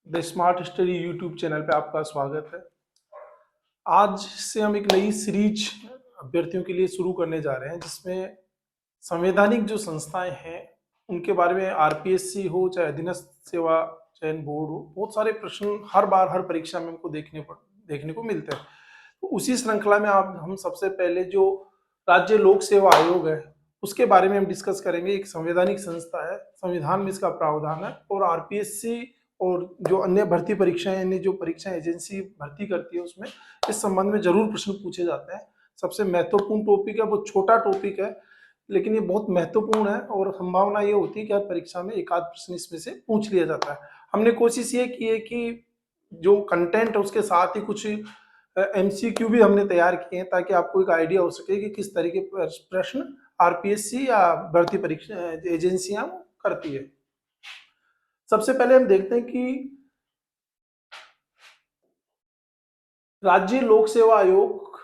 The smart study YouTube channel पे आपका स्वागत है। आज से हम एक नई सीरीज अभ्यर्थियों के लिए शुरू करने जा रहे हैं, जिसमें संवैधानिक जो संस्थाएं हैं उनके बारे में, आरपीएससी हो चाहे अधीनस्थ सेवा चयन बोर्ड हो, बहुत सारे प्रश्न हर बार हर परीक्षा में हमको देखने को मिलते हैं। तो उसी श्रृंखला में आप हम सबसे पहले जो राज्य लोक सेवा आयोग है उसके बारे में हम डिस्कस करेंगे। एक संवैधानिक संस्था है, संविधान में इसका प्रावधान है, और आरपीएससी और जो अन्य भर्ती परीक्षाएं, अन्य जो परीक्षा एजेंसी भर्ती करती है उसमें इस संबंध में जरूर प्रश्न पूछे जाते हैं। सबसे महत्वपूर्ण टॉपिक है, वो छोटा टॉपिक है लेकिन ये बहुत महत्वपूर्ण है, और संभावना ये होती है कि हर परीक्षा में एक आध प्रश्न इसमें से पूछ लिया जाता है। हमने कोशिश ये की है कि जो कंटेंट है उसके साथ ही कुछ एमसीक्यू भी हमने तैयार किए हैं, ताकि आपको एक आइडिया हो सके कि किस तरह के प्रश्न आरपीएससी या भर्ती परीक्षा एजेंसियां करती है। सबसे पहले हम देखते हैं कि राज्य लोक सेवा आयोग,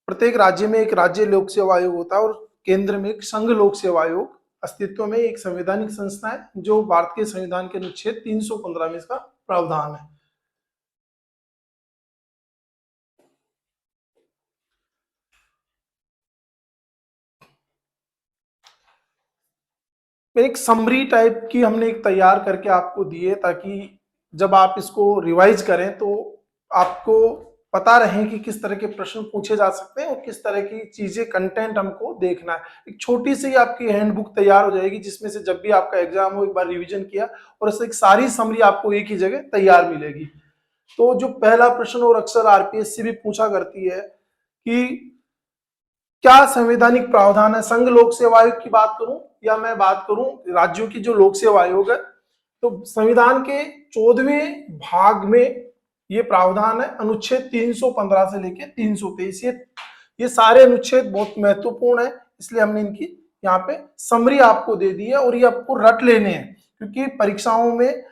प्रत्येक राज्य में एक राज्य लोक सेवा आयोग होता है और केंद्र में एक संघ लोक सेवा आयोग अस्तित्व में एक संवैधानिक संस्था है, जो भारत के संविधान के अनुच्छेद 315 में इसका प्रावधान है। एक समरी टाइप की हमने एक तैयार करके आपको दी है, ताकि जब आप इसको रिवाइज करें तो आपको पता रहे कि किस तरह के प्रश्न पूछे जा सकते हैं और किस तरह की चीजें, कंटेंट हमको देखना है। एक छोटी सी आपकी हैंडबुक तैयार हो जाएगी, जिसमें से जब भी आपका एग्जाम हो एक बार रिवीजन किया और इससे एक सारी समरी आपको एक ही जगह तैयार मिलेगी। तो जो पहला प्रश्न, और अक्सर आरपीएससी भी पूछा करती है कि क्या संवैधानिक प्रावधान है, संघ लोक सेवा आयोग की बात करूं या मैं बात करूं राज्यों की जो लोक सेवा आयोग है, तो संविधान के 14वें भाग में ये प्रावधान है, अनुच्छेद 315 से लेके 323। ये सारे अनुच्छेद बहुत महत्वपूर्ण है, इसलिए हमने इनकी यहाँ पे समरी आपको दे दी है, और ये आपको रट लेने हैं, क्योंकि परीक्षाओं में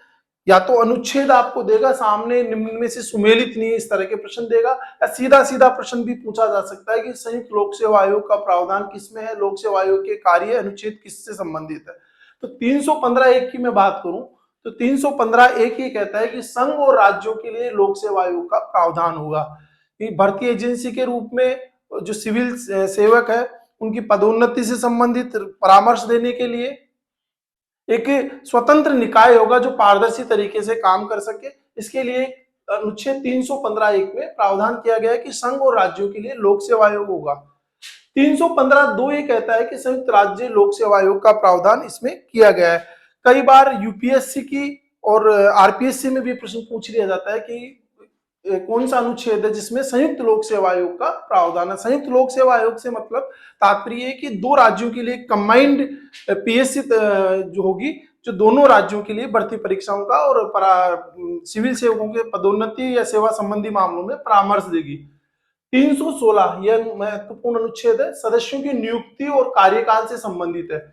या तो अनुच्छेद आपको देगा सामने, निम्न में से सुमेलित नहीं, इस तरह के प्रश्न देगा, या सीधा सीधा प्रश्न भी पूछा जा सकता है कि संयुक्त लोक सेवा आयोग का प्रावधान किसमें है, लोक सेवा आयोग के कार्य अनुच्छेद किससे संबंधित है। तो 315(1) की मैं बात करूं तो 315(1) ये कहता है कि संघ और राज्यों के लिए लोक सेवा आयोग का प्रावधान होगा। भर्ती एजेंसी के रूप में जो सिविल सेवक है उनकी पदोन्नति से संबंधित परामर्श देने के लिए एक स्वतंत्र निकाय होगा जो पारदर्शी तरीके से काम कर सके। इसके लिए अनुच्छेद 315(1) में प्रावधान किया गया है कि संघ और राज्यों के लिए लोक सेवा आयोग होगा। 315(2) ये कहता है कि संयुक्त राज्य लोक सेवा आयोग का प्रावधान इसमें किया गया है। कई बार यूपीएससी की और आरपीएससी में भी प्रश्न पूछ लिया जाता है कि कौन सा अनुच्छेद है जिसमें संयुक्त लोक सेवा आयोग का प्रावधान है। संयुक्त लोक सेवा आयोग से मतलब तात्पर्य है कि दो राज्यों के लिए कंबाइंड पीएससी जो होगी, जो दोनों राज्यों के लिए भर्ती परीक्षाओं का और सिविल सेवकों के पदोन्नति या सेवा संबंधी मामलों में परामर्श देगी। 316 यह महत्वपूर्ण अनुच्छेद है, सदस्यों की नियुक्ति और कार्यकाल से संबंधित है।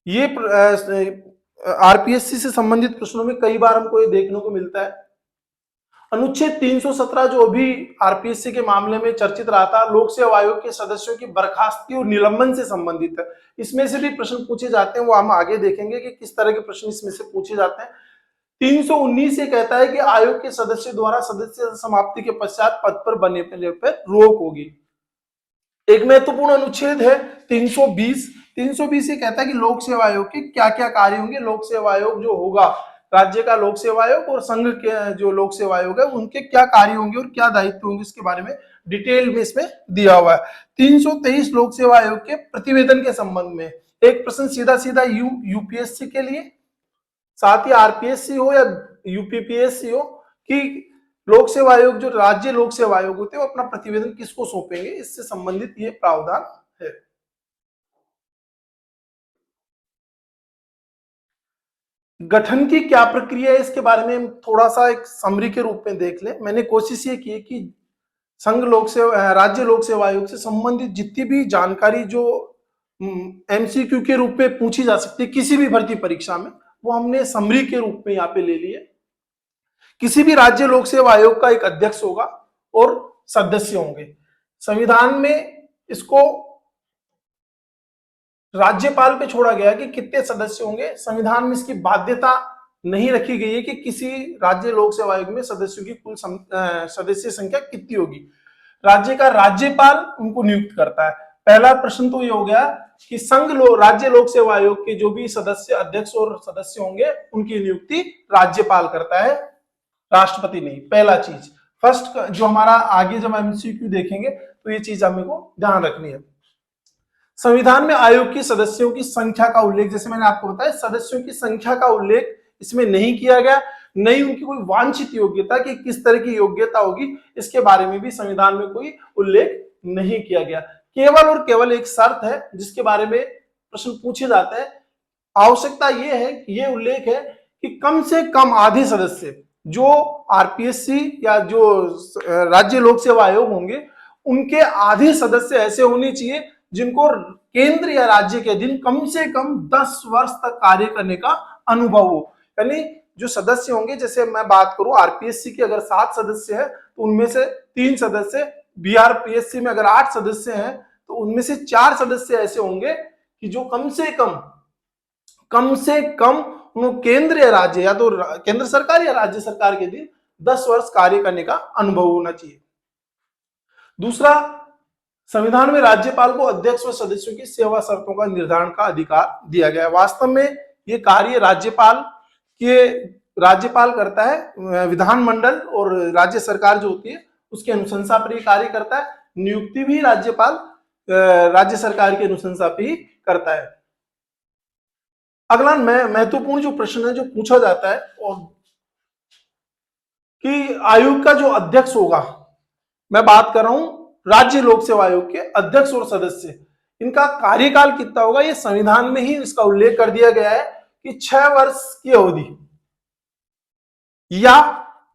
ये आरपीएससी से संबंधित प्रश्नों में कई बार हमको ये देखने को मिलता है। अनुच्छेद 317 जो अभी आरपीएससी के मामले में चर्चित रहा था, लोक सेवा आयोग के सदस्यों की बर्खास्तगी और निलंबन से संबंधित है। इसमें से भी प्रश्न पूछे जाते हैं, वो हम आगे देखेंगे कि किस तरह के प्रश्न इसमें से पूछे जाते हैं। 319 ये कहता है कि आयोग के सदस्य द्वारा सदस्य समाप्ति के पश्चात पद पर बने पर रोक होगी। एक महत्वपूर्ण अनुच्छेद है 320। 320 ये कहता है कि लोक सेवा आयोग के क्या क्या कार्य होंगे। लोक सेवा आयोग जो होगा, राज्य का लोक सेवा आयोग और संघ के जो लोक सेवा आयोग है, उनके क्या कार्य होंगे और क्या दायित्व होंगे, इसके बारे में डिटेल में इसमें दिया हुआ है। 323 लोक सेवा आयोग के प्रतिवेदन के संबंध में एक प्रश्न सीधा सीधा यूपीएससी के लिए, साथ ही आरपीएससी हो या यूपीपीएससी हो, कि लोक सेवा आयोग, जो राज्य लोक सेवा आयोग होते हैं, वो अपना प्रतिवेदन किसको सौंपेंगे, इससे संबंधित ये प्रावधान है। गठन की क्या प्रक्रिया है, इसके बारे में हम थोड़ा सा एक समरी के रूप में देख लें। मैंने कोशिश ये की कि संघ लोक सेवा, राज्य लोक सेवा आयोग से संबंधित जितनी भी जानकारी जो एमसीक्यू के रूप में पूछी जा सकती है किसी भी भर्ती परीक्षा में, वो हमने समरी के रूप में यहाँ पे ले लिए। किसी भी राज्य लोक सेवा आयोग का एक अध्यक्ष होगा और सदस्य होंगे। संविधान में इसको राज्यपाल पे छोड़ा गया कि कितने सदस्य होंगे। संविधान में इसकी बाध्यता नहीं रखी गई है कि किसी राज्य लोक सेवा आयोग में सदस्यों की कुल सदस्य संख्या कितनी होगी। राज्य का राज्यपाल उनको नियुक्त करता है। पहला प्रश्न तो ये हो गया कि राज्य लोक सेवा आयोग के जो भी सदस्य, अध्यक्ष और सदस्य होंगे उनकी नियुक्ति राज्यपाल करता है, राष्ट्रपति नहीं। पहला चीज फर्स्ट जो हमारा आगे जब एमसीक्यू देखेंगे तो ये चीज हमें को ध्यान रखनी है। संविधान में आयोग के सदस्यों की संख्या का उल्लेख, जैसे मैंने आपको बताया, सदस्यों की संख्या का उल्लेख इसमें नहीं किया गया, नहीं उनकी कोई वांछित योग्यता कि किस तरह की योग्यता होगी, इसके बारे में भी संविधान में कोई उल्लेख नहीं किया गया। केवल और केवल एक शर्त है जिसके बारे में प्रश्न पूछे जाते हैं, आवश्यकता यह है, ये उल्लेख है कि कम से कम आधे सदस्य जो आरपीएससी या जो राज्य लोक सेवा आयोग होंगे उनके आधे सदस्य ऐसे होने चाहिए जिनको केंद्र या राज्य के अधीन कम से कम 10 वर्ष तक कार्य करने का अनुभव हो। यानी जो सदस्य होंगे, जैसे मैं बात करूं आरपीएससी के अगर 7 सदस्य हैं तो उनमें से 3 सदस्य, बीआरपीएससी में अगर 8 सदस्य हैं तो उनमें से 4 सदस्य ऐसे होंगे कि जो कम से कम केंद्र या राज्य, या तो केंद्र सरकार या राज्य सरकार के अधीन 10 वर्ष कार्य करने का अनुभव होना चाहिए। दूसरा, संविधान में राज्यपाल को अध्यक्ष व सदस्यों की सेवा शर्तों का निर्धारण का अधिकार दिया गया है। वास्तव में ये कार्य राज्यपाल करता है, विधानमंडल और राज्य सरकार जो होती है उसकी अनुशंसा पर ये कार्य करता है। नियुक्ति भी राज्यपाल राज्य सरकार की अनुशंसा पर ही करता है। अगला महत्वपूर्ण जो प्रश्न है जो पूछा जाता है और कि आयोग का जो अध्यक्ष होगा, मैं बात कर रहा हूं राज्य लोक सेवा आयोग के अध्यक्ष और सदस्य, इनका कार्यकाल कितना होगा, ये संविधान में ही इसका उल्लेख कर दिया गया है कि 6 वर्ष की अवधि या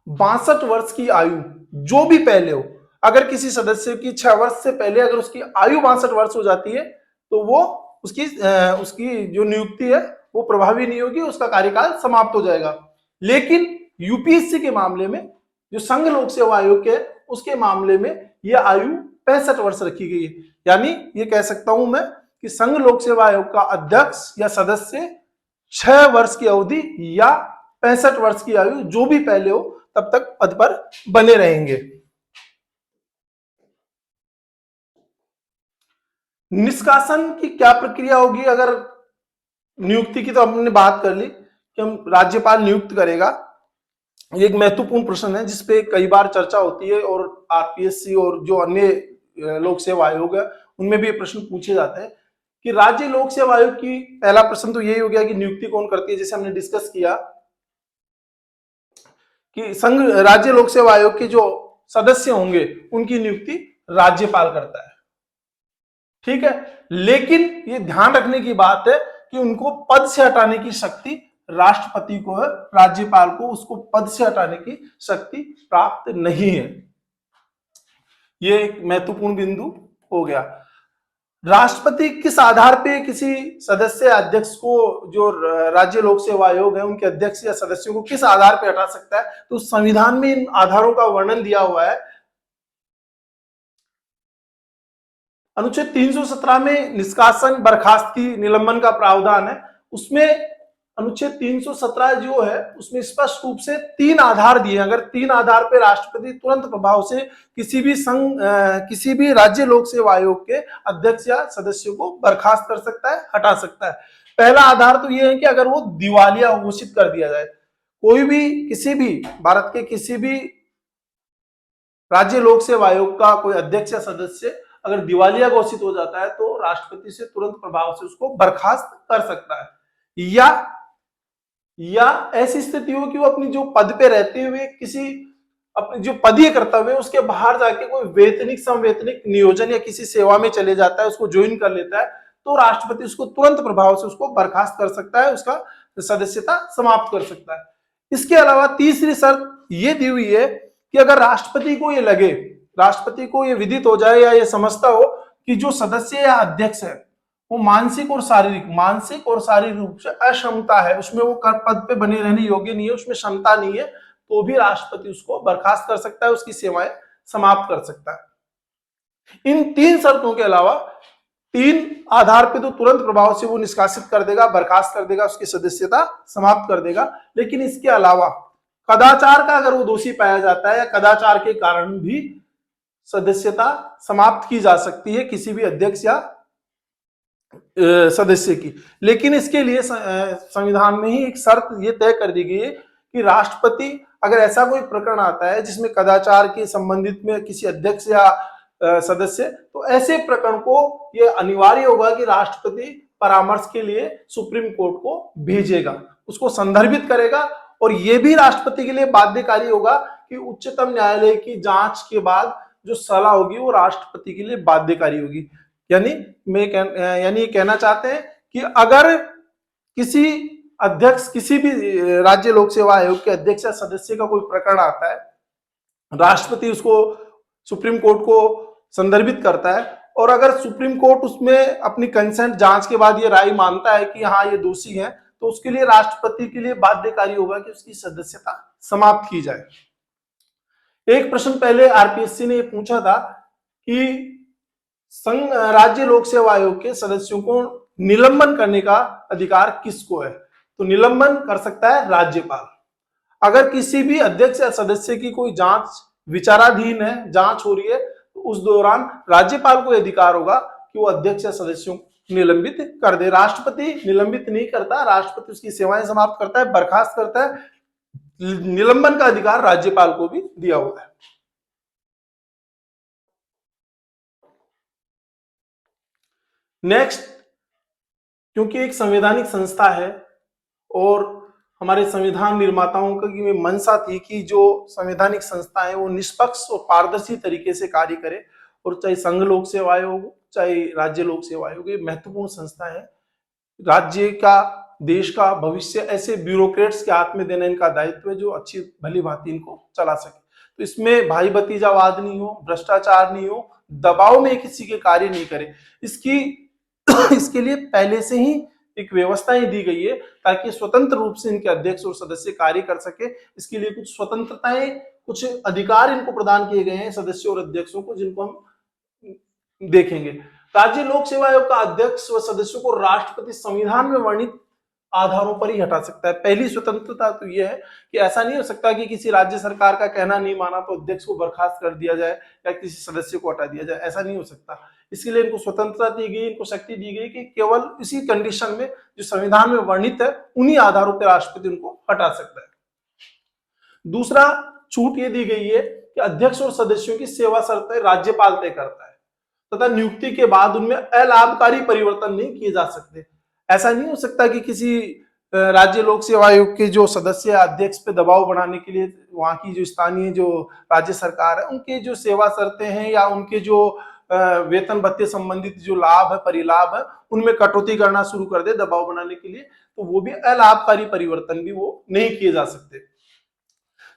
62 वर्ष की आयु जो भी पहले हो। अगर किसी सदस्य की 6 वर्ष से पहले अगर उसकी आयु 62 वर्ष हो जाती है तो वो उसकी जो नियुक्ति है वो प्रभावी नहीं होगी, उसका कार्यकाल समाप्त हो जाएगा। लेकिन यूपीएससी के मामले में, जो संघ लोक सेवा आयोग के उसके मामले में यह आयु 65 वर्ष रखी गई है। यानी ये कह सकता हूं मैं कि संघ लोक सेवा आयोग का अध्यक्ष या सदस्य 6 वर्ष की अवधि या 65 वर्ष की आयु जो भी पहले हो तब तक पद पर बने रहेंगे। निष्कासन की क्या प्रक्रिया होगी? अगर नियुक्ति की तो हमने बात कर ली कि हम राज्यपाल नियुक्त करेगा, ये एक महत्वपूर्ण प्रश्न है जिसपे कई बार चर्चा होती है और आरपीएससी और जो अन्य लोक सेवा आयोग है उनमें भी ये प्रश्न पूछे जाते हैं कि राज्य लोक सेवा आयोग की पहला प्रश्न तो यही हो गया कि नियुक्ति कौन करती है। जैसे हमने डिस्कस किया कि राज्य लोक सेवा आयोग के जो सदस्य होंगे उनकी नियुक्ति राज्यपाल करता है, ठीक है। लेकिन ये ध्यान रखने की बात है कि उनको पद से हटाने की शक्ति राष्ट्रपति को है, राज्यपाल को उसको पद से हटाने की शक्ति प्राप्त नहीं है। ये एक महत्वपूर्ण बिंदु हो गया। राष्ट्रपति किस आधार पे किसी सदस्य अध्यक्ष को, जो राज्य लोक सेवा आयोग है उनके अध्यक्ष या सदस्यों को किस आधार पे हटा सकता है, तो संविधान में इन आधारों का वर्णन दिया हुआ है। अनुच्छेद 317 में निष्कासन, बर्खास्तगी, निलंबन का प्रावधान है। उसमें अनुच्छेद 317 जो है उसमें स्पष्ट रूप से 3 आधार दिए। अगर 3 आधार पे राष्ट्रपति तुरंत प्रभाव से किसी भी राज्य लोक सेवा आयोग के अध्यक्ष या सदस्य को बर्खास्त कर सकता है, हटा सकता है। पहला आधार तो यह है कि अगर वो दिवालिया घोषित कर दिया जाए, कोई भी किसी भी भारत के किसी भी राज्य लोक सेवा आयोग का कोई अध्यक्ष या सदस्य अगर दिवालिया घोषित हो जाता है तो राष्ट्रपति से तुरंत प्रभाव से उसको बर्खास्त कर सकता है। या ऐसी स्थिति हो कि वो अपनी जो पद पे रहते हुए किसी अपने जो पदीय कर्तव्य है उसके बाहर जाके कोई वेतनिक, संवेतनिक नियोजन या किसी सेवा में चले जाता है, उसको ज्वाइन कर लेता है, तो राष्ट्रपति उसको तुरंत प्रभाव से उसको बर्खास्त कर सकता है, उसका सदस्यता समाप्त कर सकता है। इसके अलावा तीसरी शर्त ये दी हुई है कि अगर राष्ट्रपति को ये विदित हो जाए या ये समझता हो कि जो सदस्य या अध्यक्ष है वो मानसिक और शारीरिक रूप से अक्षमता है, उसमें वो पद पे बने रहने योग्य नहीं है, उसमें क्षमता नहीं है, तो भी राष्ट्रपति उसको बर्खास्त कर सकता है, उसकी सेवाएं समाप्त कर सकता है। इन 3 शर्तों के अलावा 3 आधार पे तो तुरंत प्रभाव से वो निष्कासित कर देगा, बर्खास्त कर देगा, उसकी सदस्यता समाप्त कर देगा। लेकिन इसके अलावा कदाचार का अगर वो दोषी पाया जाता है या कदाचार के कारण भी सदस्यता समाप्त की जा सकती है किसी भी अध्यक्ष या सदस्य की। लेकिन इसके लिए संविधान में ही एक शर्त ये तय कर दी गई है कि राष्ट्रपति अगर ऐसा कोई प्रकरण आता है जिसमें कदाचार के संबंधित में किसी अध्यक्ष या सदस्य, तो ऐसे प्रकरण को ये अनिवार्य होगा कि राष्ट्रपति परामर्श के लिए सुप्रीम कोर्ट को भेजेगा, उसको संदर्भित करेगा, और ये भी राष्ट्रपति के लिए बाध्यकारी होगा कि उच्चतम न्यायालय की जांच के बाद जो सलाह होगी वो राष्ट्रपति के लिए बाध्यकारी होगी। यानी यानी कहना चाहते हैं कि अगर किसी अध्यक्ष, किसी भी राज्य लोक सेवा आयोग के अध्यक्ष या सदस्य का कोई प्रकरण आता है, राष्ट्रपति उसको सुप्रीम कोर्ट को संदर्भित करता है, और अगर सुप्रीम कोर्ट उसमें अपनी कंसेंट जांच के बाद ये राय मानता है कि हाँ ये दोषी है, तो उसके लिए राष्ट्रपति के लिए बाध्यकारी होगा कि उसकी सदस्यता समाप्त की जाए। एक प्रश्न पहले आरपीएससी ने पूछा था कि संघ राज्य लोक सेवा आयोग के सदस्यों को निलंबन करने का अधिकार किसको है, तो निलंबन कर सकता है राज्यपाल। अगर किसी भी अध्यक्ष या सदस्य की कोई जांच विचाराधीन है, जांच हो रही है, तो उस दौरान राज्यपाल को अधिकार होगा कि वो अध्यक्ष या सदस्यों को निलंबित कर दे। राष्ट्रपति निलंबित नहीं करता, राष्ट्रपति उसकी सेवाएं समाप्त करता है, बर्खास्त करता है। निलंबन का अधिकार राज्यपाल को भी दिया हुआ है। नेक्स्ट, क्योंकि एक संवैधानिक संस्था है और हमारे संविधान निर्माताओं की मंशा थी कि जो संवैधानिक संस्था है वो निष्पक्ष और पारदर्शी तरीके से कार्य करे, और चाहे संघ लोक सेवा आयोग चाहे राज्य लोक सेवा आयोग, ये महत्वपूर्ण संस्था है। राज्य का, देश का भविष्य ऐसे ब्यूरोक्रेट्स के हाथ में देना इनका दायित्व है जो अच्छी भली भांति इनको चला सके। तो इसमें भाई भतीजावाद नहीं हो, भ्रष्टाचार नहीं हो, दबाव में किसी के कार्य नहीं करे, इसके लिए पहले से ही एक व्यवस्थाएं दी गई है ताकि स्वतंत्र रूप से इनके अध्यक्ष और सदस्य कार्य कर सके। इसके लिए कुछ स्वतंत्रताएं, कुछ अधिकार इनको प्रदान किए गए हैं सदस्यों और अध्यक्षों को, जिनको हम देखेंगे। राज्य लोक सेवा आयोग का अध्यक्ष व सदस्यों को राष्ट्रपति संविधान में वर्णित आधारों पर ही हटा सकता है। पहली स्वतंत्रता तो यह है कि ऐसा नहीं हो सकता कि किसी राज्य सरकार का कहना नहीं माना तो अध्यक्ष को बर्खास्त कर दिया जाए या किसी सदस्य को हटा दिया जाए, ऐसा नहीं हो सकता। इसके लिए इनको स्वतंत्रता दी गई, इनको शक्ति दी गई कि केवल इसी कंडीशन में जो संविधान में वर्णित है उन्हीं आधारों पर राष्ट्रपति उनको हटा सकता है। दूसरा छूट ये दी गई है कि अध्यक्ष और सदस्यों की सेवा शर्तें राज्यपाल तय करता है तथा नियुक्ति के बाद उनमें अलाभकारी परिवर्तन नहीं किए जा सकते। ऐसा नहीं हो सकता कि किसी राज्य लोक सेवा आयोग के जो सदस्य अध्यक्ष पे दबाव बनाने के लिए वहां की जो स्थानीय जो राज्य सरकार है उनके जो सेवा शर्तें हैं या उनके जो वेतन भत्ते संबंधित जो लाभ है, परिलाभ है, उनमें कटौती करना शुरू कर दे दबाव बनाने के लिए, तो वो भी अलाभकारी परिवर्तन भी वो नहीं किए जा सकते।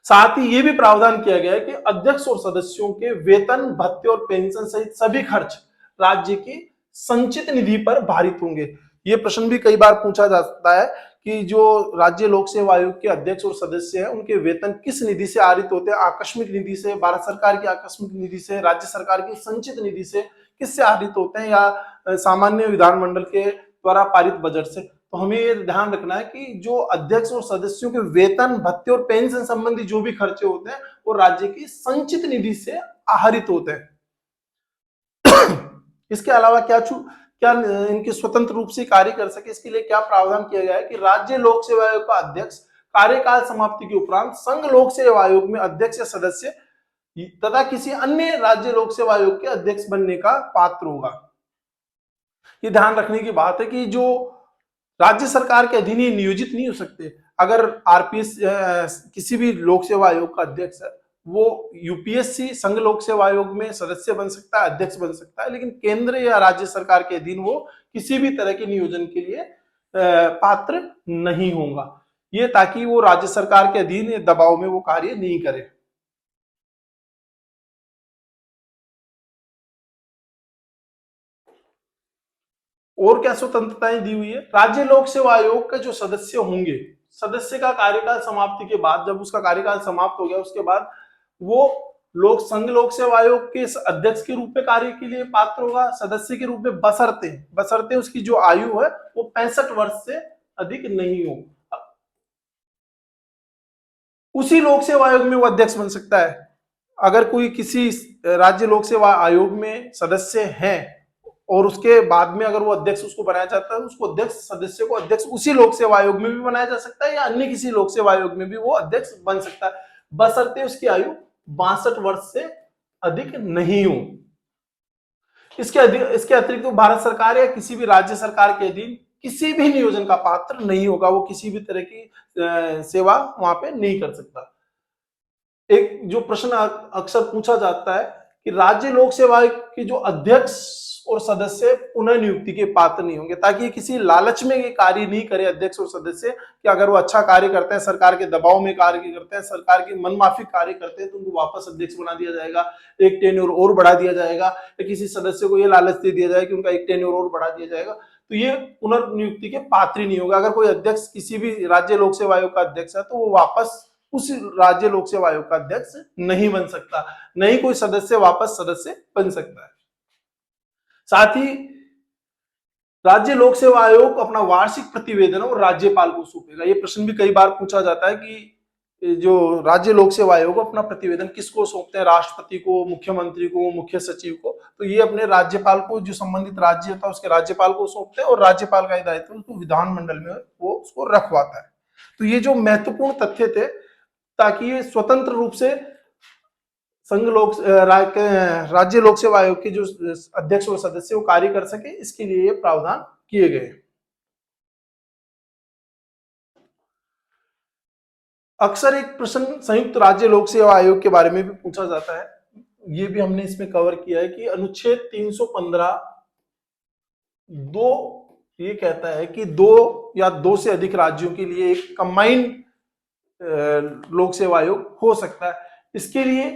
साथ ही ये भी प्रावधान किया गया है कि अध्यक्ष और सदस्यों के वेतन भत्ते और पेंशन सहित सभी खर्च राज्य की संचित निधि पर भारित होंगे। ये प्रश्न भी कई बार पूछा जाता है कि जो राज्य लोक सेवा आयोग के अध्यक्ष और सदस्य हैं उनके वेतन किस निधि से आहरित होते हैं, आकस्मिक निधि से, भारत सरकार की आकस्मिक निधि से, राज्य सरकार की संचित निधि से, किससे आहरित होते हैं, या सामान्य विधानमंडल के द्वारा पारित बजट से। तो हमें ये ध्यान रखना है कि जो अध्यक्ष और सदस्यों के वेतन भत्ते और पेंशन संबंधी जो भी खर्चे होते हैं वो राज्य की संचित निधि से आहरित होते हैं। इसके अलावा क्या इनके स्वतंत्र रूप से कार्य कर सके, इसके लिए क्या प्रावधान किया गया है कि राज्य लोक सेवा आयोग का अध्यक्ष कार्यकाल समाप्ति के उपरांत संघ लोक सेवा आयोग में अध्यक्ष या सदस्य तथा किसी अन्य राज्य लोक सेवा आयोग के अध्यक्ष बनने का पात्र होगा। ये ध्यान रखने की बात है कि जो राज्य सरकार के अधीन ही नियोजित नहीं हो सकते। अगर आरपीएस किसी भी लोक सेवा आयोग का अध्यक्ष है वो यूपीएससी संघ लोक सेवा आयोग में सदस्य बन सकता है, अध्यक्ष बन सकता है, लेकिन केंद्र या राज्य सरकार के अधीन वो किसी भी तरह के नियोजन के लिए पात्र नहीं होगा। ये ताकि वो राज्य सरकार के अधीन दबाव में वो कार्य नहीं करे। और क्या स्वतंत्रताएं दी हुई है? राज्य लोक सेवा आयोग के जो सदस्य होंगे, सदस्य का कार्यकाल समाप्ति के बाद, जब उसका कार्यकाल समाप्त हो गया उसके बाद वो संघ लोक सेवा आयोग के अध्यक्ष के रूप में कार्य के लिए पात्र होगा, सदस्य के रूप में बशर्ते उसकी जो आयु है वो 65 वर्ष से अधिक नहीं हो। उसी लोक सेवा आयोग में वो अध्यक्ष बन सकता है। अगर कोई किसी राज्य लोक सेवा आयोग में सदस्य है और उसके बाद में अगर वो अध्यक्ष उसको बनाया जाता है, उसको अध्यक्ष सदस्य को अध्यक्ष उसी लोक सेवा आयोग में भी बनाया जा सकता है या अन्य किसी लोक सेवा आयोग में भी वो अध्यक्ष बन सकता है, बशर्ते उसकी आयु 62 वर्ष से अधिक नहीं हो। इसके अतिरिक्त तो भारत सरकार या किसी भी राज्य सरकार के अधीन किसी भी नियोजन का पात्र नहीं होगा, वो किसी भी तरह की सेवा वहां पे नहीं कर सकता। एक जो प्रश्न अक्सर पूछा जाता है कि राज्य लोक सेवा आयोग के जो अध्यक्ष और सदस्य पुनः नियुक्ति के पात्र नहीं होंगे, ताकि किसी लालच में ये कार्य नहीं करे अध्यक्ष और सदस्य कि अगर वो अच्छा कार्य करते हैं, सरकार के दबाव में कार्य करते हैं, सरकार के मनमाफिक कार्य करते हैं, तो उनको वापस अध्यक्ष बना दिया जाएगा, एक टेन्योर और बढ़ा दिया जाएगा, या किसी सदस्य को ये लालच दे दिया जाएगा कि उनका एक टेन्योर और बढ़ा दिया जाएगा, तो ये पुनर्नियुक्ति के पात्र ही नहीं होगा। अगर कोई अध्यक्ष किसी भी राज्य लोक सेवा आयोग का अध्यक्ष है तो वो वापस उस राज्य लोक सेवा आयोग का अध्यक्ष नहीं बन सकता, नहीं कोई सदस्य वापस सदस्य बन सकता है। साथ ही राज्य लोक सेवा आयोग अपना वार्षिक प्रतिवेदन और राज्यपाल को सौंपेगा। ये प्रश्न भी कई बार पूछा जाता है कि जो राज्य लोक सेवा आयोग अपना प्रतिवेदन किसको सौंपते हैं, राष्ट्रपति को, मुख्यमंत्री को, मुख्य सचिव को, तो ये अपने राज्यपाल को, जो संबंधित राज्य होता है उसके राज्यपाल को सौंपते हैं और राज्यपाल का दायित्व उसको विधानमंडल में वो उसको रखवाता है। तो ये जो महत्वपूर्ण तथ्य थे, ताकि ये स्वतंत्र रूप से राज्य लोक सेवा आयोग के जो अध्यक्ष और सदस्य वो कार्य कर सके, इसके लिए ये प्रावधान किए गए। अक्सर एक प्रश्न संयुक्त राज्य लोक सेवा आयोग के बारे में भी पूछा जाता है, ये भी हमने इसमें कवर किया है कि अनुच्छेद 315 ये कहता है कि 2 या 2 से अधिक राज्यों के लिए एक कंबाइंड लोक सेवा आयोग हो सकता है। इसके लिए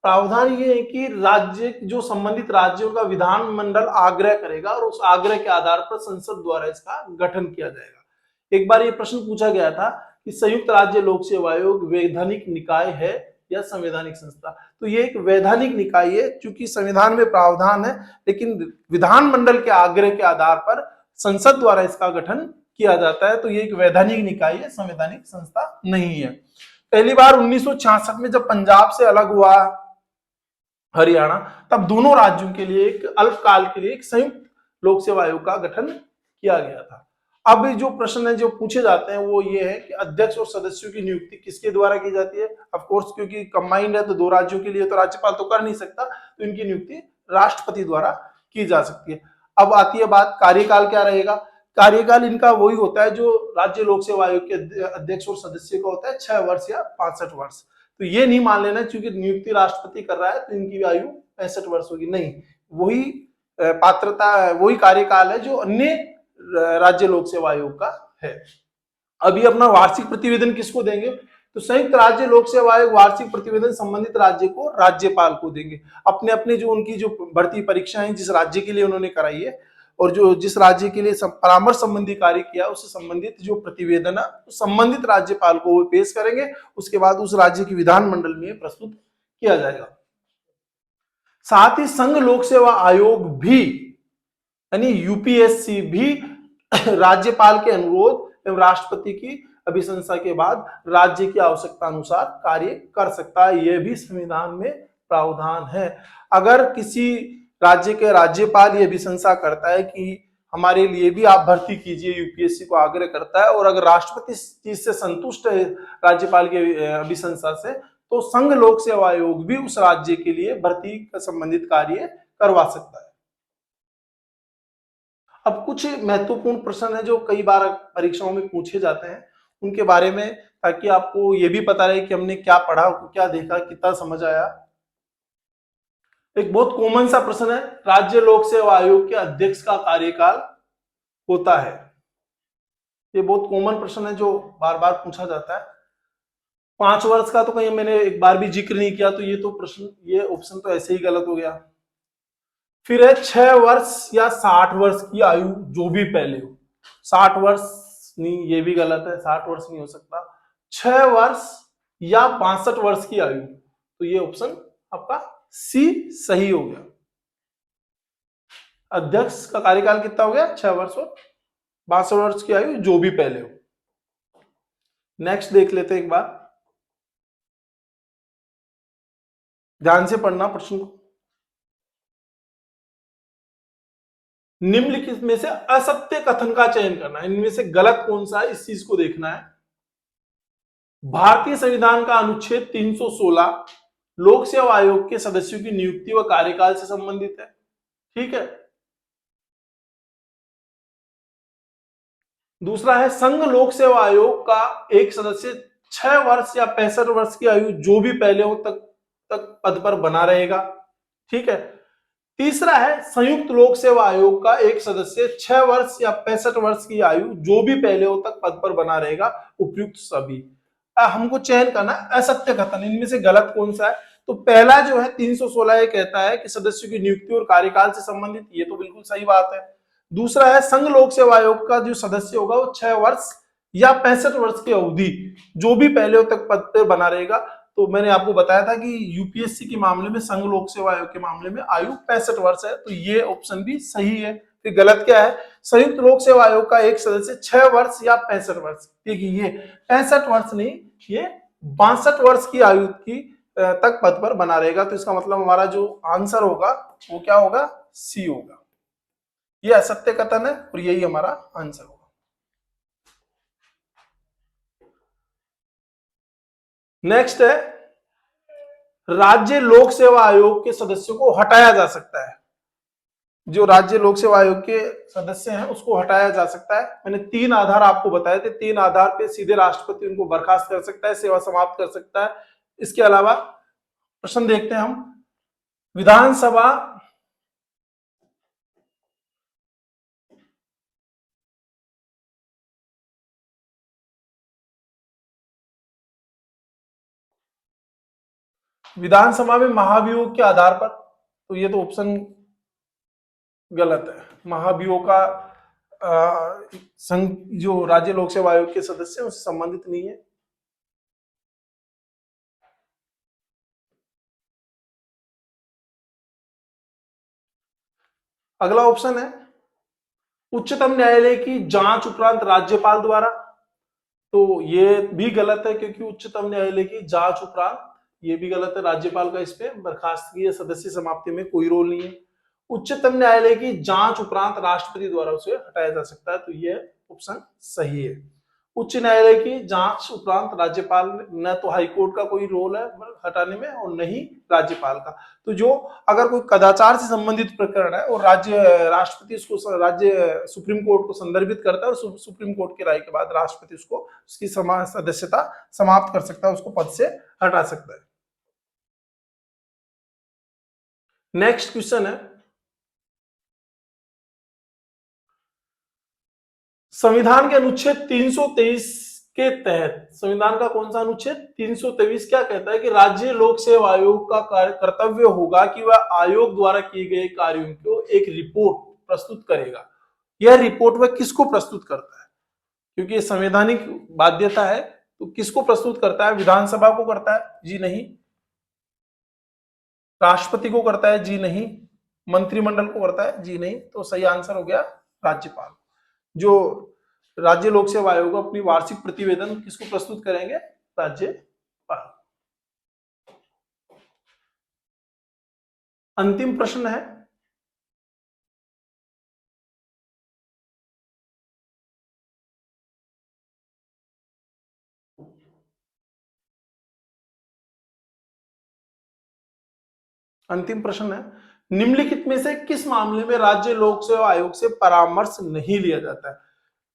प्रावधान ये है कि राज्य, जो संबंधित राज्यों का विधानमंडल आग्रह करेगा और उस आग्रह के आधार पर संसद द्वारा इसका गठन किया जाएगा। एक बार ये प्रश्न पूछा गया था कि संयुक्त राज्य लोक सेवा आयोग वैधानिक निकाय है या संवैधानिक संस्था, तो ये एक वैधानिक निकाय है, क्योंकि संविधान में प्रावधान है, लेकिन विधानमंडल के आग्रह के आधार पर संसद द्वारा इसका गठन किया जाता है, तो ये एक वैधानिक निकाय है, संवैधानिक संस्था नहीं है। पहली बार 1966 में जब पंजाब से अलग हुआ हरियाणा, तब दोनों राज्यों के लिए एक अल्पकाल के लिए एक संयुक्त लोक सेवा आयोग का गठन किया गया था। अब जो प्रश्न है जो पूछे जाते हैं वो ये है कि अध्यक्ष और सदस्यों की नियुक्ति किसके द्वारा की जाती है। ऑफ कोर्स क्योंकि कंबाइंड है तो 2 राज्यों के लिए तो राज्यपाल तो कर नहीं सकता, तो इनकी नियुक्ति राष्ट्रपति द्वारा की जा सकती है। अब आती है बात कार्यकाल क्या रहेगा। कार्यकाल इनका वही होता है जो राज्य लोक सेवा आयोग के अध्यक्ष और सदस्य का होता है, 6 वर्ष या 65 वर्ष। तो ये नहीं मान लेना क्योंकि नियुक्ति राष्ट्रपति कर रहा है तो इनकी आयु 65 वर्ष होगी, नहीं, वही पात्रता, वही कार्यकाल है जो अन्य राज्य लोक सेवा आयोग का है। अभी अपना वार्षिक प्रतिवेदन किसको देंगे, तो संयुक्त राज्य लोक सेवा आयोग वार्षिक प्रतिवेदन संबंधित राज्य को राज्यपाल को देंगे। अपने अपने जो उनकी जो भर्ती परीक्षाएं जिस राज्य के लिए उन्होंने कराई है और जो जिस राज्य के लिए परामर्श संबंधी कार्य किया उससे संबंधित जो प्रतिवेदन है संबंधित राज्यपाल को वो पेश करेंगे, उसके बाद उस राज्य की विधानमंडल में प्रस्तुत किया जाएगा। साथ ही संघ लोक सेवा आयोग भी यानी यूपीएससी भी राज्यपाल के अनुरोध एवं राष्ट्रपति की अभिशंसा के बाद राज्य की आवश्यकता अनुसार कार्य कर सकता है, यह भी संविधान में प्रावधान है। अगर किसी राज्य के राज्यपाल ये अभिशंसा करता है कि हमारे लिए भी आप भर्ती कीजिए, यूपीएससी को आग्रह करता है, और अगर राष्ट्रपति इस चीज से संतुष्ट है राज्यपाल के अभिशंसा से, तो संघ लोक सेवा आयोग भी उस राज्य के लिए भर्ती का संबंधित कार्य करवा सकता है। अब कुछ महत्वपूर्ण प्रश्न है जो कई बार परीक्षाओं में पूछे जाते हैं, उनके बारे में, ताकि आपको ये भी पता रहे कि हमने क्या पढ़ा, क्या देखा, कितना समझ आया। एक बहुत कॉमन सा प्रश्न है, राज्य लोक सेवा आयोग के अध्यक्ष का कार्यकाल होता है। ये बहुत कॉमन प्रश्न है जो बार बार पूछा जाता है। 5 वर्ष का तो कहीं मैंने एक बार भी जिक्र नहीं किया, तो ये तो प्रश्न, ये ऑप्शन तो ऐसे ही गलत हो गया। फिर है 6 वर्ष या 60 वर्ष की आयु, जो भी पहले हो। 60 वर्ष नहीं, ये भी गलत है, 60 वर्ष नहीं हो सकता। 6 वर्ष या 62 वर्ष की आयु, तो ये ऑप्शन आपका सी सही हो गया। अध्यक्ष का कार्यकाल कितना हो गया? 6 वर्ष और 62 वर्ष की आयु जो भी पहले हो। नेक्स्ट देख लेते हैं एक बार, ध्यान से पढ़ना प्रश्न को। निम्नलिखित में से असत्य कथन का चयन करना है, इनमें से गलत कौन सा है इस चीज को देखना है। भारतीय संविधान का अनुच्छेद 316 लोक सेवा आयोग के सदस्यों की नियुक्ति व कार्यकाल से संबंधित है। ठीक है। दूसरा है संघ लोक सेवा आयोग का एक सदस्य 6 वर्ष या 65 वर्ष की आयु जो भी पहले हो तक पद पर बना रहेगा। ठीक है। तीसरा है संयुक्त लोक सेवा आयोग का एक सदस्य 6 वर्ष या 65 वर्ष की आयु जो भी पहले हो तक पद पर बना रहेगा। उपयुक्त सभी। हमको चयन करना असत्य कथन, इनमें से गलत कौन सा है? तो पहला जो है 316 ये कहता है कि सदस्यों की नियुक्ति और कार्यकाल से संबंधित, ये तो बिल्कुल सही बात है। दूसरा है संघ लोक सेवा आयोग का जो सदस्य होगा वो 6 वर्ष या 65 वर्ष की अवधि जो भी पहले हो तक पद पर बना रहेगा। तो मैंने आपको बताया था कि यूपीएससी के मामले में संघ लोक सेवा आयोग के मामले में आयु 65 वर्ष है, तो ये ऑप्शन भी सही है। फिर गलत क्या है? संयुक्त लोक सेवा आयोग का एक सदस्य 6 वर्ष या 65 वर्ष, देखिए ये 65 वर्ष नहीं, ये 62 वर्ष की आयु की तक पद पर बना रहेगा। तो इसका मतलब हमारा जो आंसर होगा वो क्या होगा? सी होगा। ये असत्य कथन है और यही हमारा आंसर होगा। नेक्स्ट है राज्य लोक सेवा आयोग के सदस्यों को हटाया जा सकता है। जो राज्य लोक सेवा आयोग के सदस्य हैं उसको हटाया जा सकता है। मैंने 3 आधार आपको बताए थे, 3 आधार पे सीधे राष्ट्रपति उनको बर्खास्त कर सकता है, सेवा समाप्त कर सकता है। इसके अलावा प्रश्न देखते हैं हम, विधानसभा में महाभियोग के आधार पर, तो ये तो ऑप्शन गलत है। महाभियोग का संघ जो राज्य लोक सेवा आयोग के सदस्य हैं उससे संबंधित नहीं है। अगला ऑप्शन है उच्चतम न्यायालय की जांच उपरांत राज्यपाल द्वारा, तो ये भी गलत है क्योंकि उच्चतम न्यायालय की जांच उपरांत, ये भी गलत है। राज्यपाल का इसमें बर्खास्तगी या सदस्य समाप्ति में कोई रोल नहीं है। उच्चतम न्यायालय की जांच उपरांत राष्ट्रपति द्वारा उसे हटाया जा सकता है, तो यह ऑप्शन सही है। उच्च न्यायालय की जांच उपरांत राज्यपाल, न तो हाईकोर्ट का कोई रोल है हटाने में और न ही राज्यपाल का। तो जो अगर कोई कदाचार से संबंधित प्रकरण है और राष्ट्रपति उसको राज्य सुप्रीम कोर्ट को संदर्भित करता है और सुप्रीम कोर्ट की राय के बाद राष्ट्रपति उसको उसकी सदस्यता समाप्त कर सकता है, उसको पद से हटा सकता है। नेक्स्ट क्वेश्चन है संविधान के अनुच्छेद 323 के तहत, संविधान का कौन सा अनुच्छेद? 323 क्या कहता है कि राज्य लोक सेवा आयोग का कर्तव्य होगा कि वह आयोग द्वारा किए गए कार्यों को एक रिपोर्ट प्रस्तुत करेगा। यह रिपोर्ट वह किसको प्रस्तुत करता है? क्योंकि ये संवैधानिक बाध्यता है, तो किसको प्रस्तुत करता है? विधानसभा को करता है? जी नहीं। राष्ट्रपति को करता है? जी नहीं। मंत्रिमंडल को करता है? जी नहीं। तो सही आंसर हो गया राज्यपाल। जो राज्य लोक सेवा आयोग अपनी वार्षिक प्रतिवेदन किसको प्रस्तुत करेंगे? राज्यपाल। अंतिम प्रश्न है निम्नलिखित में से किस मामले में राज्य लोक सेवा आयोग से परामर्श नहीं लिया जाता है?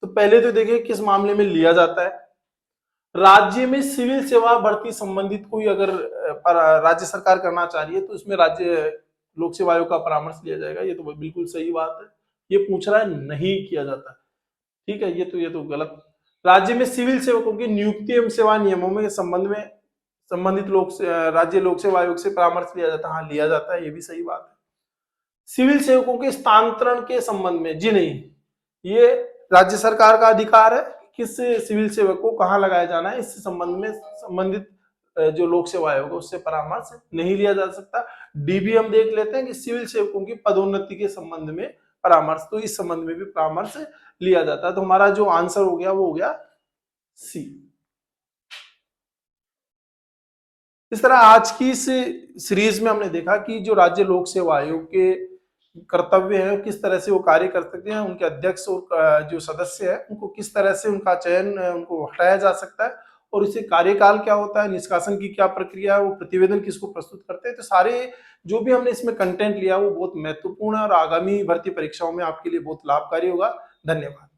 तो पहले तो देखिए किस मामले में लिया जाता है। राज्य में सिविल सेवा भर्ती संबंधित कोई अगर राज्य सरकार करना चाह रही है तो इसमें राज्य लोक सेवा आयोग का परामर्श लिया जाएगा, ये तो बिल्कुल सही बात है। ये पूछ रहा है नहीं किया जाता, ठीक है, ये तो गलत। राज्य में सिविल सेवकों की नियुक्ति एवं सेवा नियमों में संबंध में संबंधित राज्य लोक सेवा आयोग से परामर्श लिया जाता है, हाँ लिया जाता है, ये भी सही बात है। सिविल सेवकों के स्थानांतरण के संबंध में, जी नहीं, ये राज्य सरकार का अधिकार है किस सिविल सेवक को कहां लगाया जाना है, इससे संबंध में संबंधित जो लोक सेवा आयोग है उससे परामर्श नहीं लिया जा सकता। डी भी हम देख लेते हैं कि सिविल सेवकों की पदोन्नति के संबंध में परामर्श, तो इस संबंध में भी परामर्श लिया जाता है। तो हमारा जो आंसर हो गया वो हो गया सी। इस तरह आज की इस सीरीज में हमने देखा कि जो राज्य लोक सेवा आयोग के कर्तव्य है किस तरह से वो कार्य कर सकते हैं, उनके अध्यक्ष और जो सदस्य है उनको किस तरह से उनका चयन उनको हटाया जा सकता है, और इसे कार्यकाल क्या होता है, निष्कासन की क्या प्रक्रिया है, वो प्रतिवेदन किसको प्रस्तुत करते हैं। तो सारे जो भी हमने इसमें कंटेंट लिया वो बहुत महत्वपूर्ण है और आगामी भर्ती परीक्षाओं में आपके लिए बहुत लाभकारी होगा। धन्यवाद।